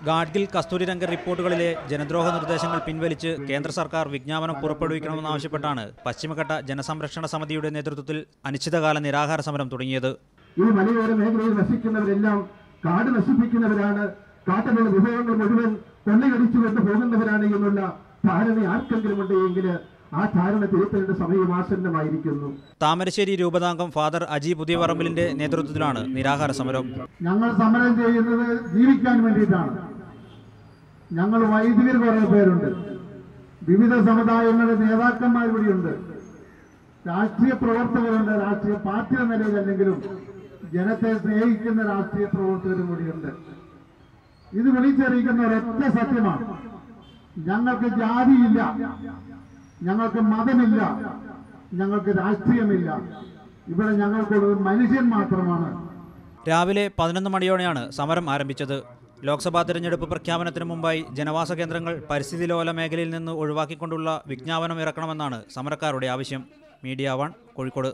ഗാഡ്ഗിൽ കസ്തൂരിരംഗ റിപ്പോർട്ടുകളിലെ ജനദ്രോഹ നിർദ്ദേശങ്ങൾ പിൻവലിച്ച് കേന്ദ്ര സർക്കാർ വിജ്ഞാപനം പുറപ്പെടുവിക്കണമെന്നാവശ്യപ്പെട്ടാണ് പശ്ചിമഘട്ട ജനസംരക്ഷണ സമിതിയുടെ നേതൃത്വത്തിൽ അനിശ്ചിതകാല നിരാഹാര സമരം തുടങ്ങിയത്. ഈ മലയോര മേഖലയിൽ വസിക്കുന്നവരെല്ലാം കാട് നശിപ്പിക്കുന്നവരാണ്, കാട്ടിലുള്ള വിഭവങ്ങൾ മുഴുവൻ കൊള്ളയടിച്ചുകൊണ്ട് പോകുന്നവരാണ് എന്നുള്ള ധാരണ ആർക്കെങ്കിലും ഉണ്ടെങ്കിൽ ആ ധാരണ തിരുത്തേണ്ട സമയം ആസന്നമായിരിക്കുന്നു. താമരശ്ശേരി രൂപതാംഗം ഫാദർ അജി പുതിയപറമ്പിലിന്റെ നേതൃത്വത്തിലാണ് നിരാഹാര സമരം. ഞങ്ങൾ സമരം ചെയ്യുന്നത് ജീവിക്കാൻ വേണ്ടിയിട്ടാണ്. ഞങ്ങൾ വൈദികർ കുറെ പേരുണ്ട്, വിവിധ സമുദായങ്ങളുടെ നേതാക്കന്മാർ ഇവിടെയുണ്ട്, രാഷ്ട്രീയ പ്രവർത്തകരുണ്ട്, രാഷ്ട്രീയ പാർട്ടിയുടെ നിലയിലല്ലെങ്കിലും ജനത്തെ സ്നേഹിക്കുന്ന രാഷ്ട്രീയ പ്രവർത്തകരും കൂടിയുണ്ട്. ഇത് വിളിച്ചറിയിക്കുന്ന ഒരൊറ്റ സത്യമാണ്, ഞങ്ങൾക്ക് ജാതിയില്ല, ഞങ്ങൾക്ക് മതമില്ല, ഞങ്ങൾക്ക് രാഷ്ട്രീയമില്ല, ഇവിടെ ഞങ്ങൾക്കുള്ളത് മനുഷ്യൻ മാത്രമാണ്. രാവിലെ 11 മണിയോടെയാണ് സമരം ആരംഭിച്ചത്. ലോക്സഭാ തെരഞ്ഞെടുപ്പ് പ്രഖ്യാപനത്തിന് മുമ്പായി ജനവാസ കേന്ദ്രങ്ങൾ പരിസ്ഥിതി ലോല മേഖലയിൽ നിന്ന് ഒഴിവാക്കിക്കൊണ്ടുള്ള വിജ്ഞാപനം ഇറക്കണമെന്നാണ് സമരക്കാരുടെ ആവശ്യം. മീഡിയ 1 കോഴിക്കോട്.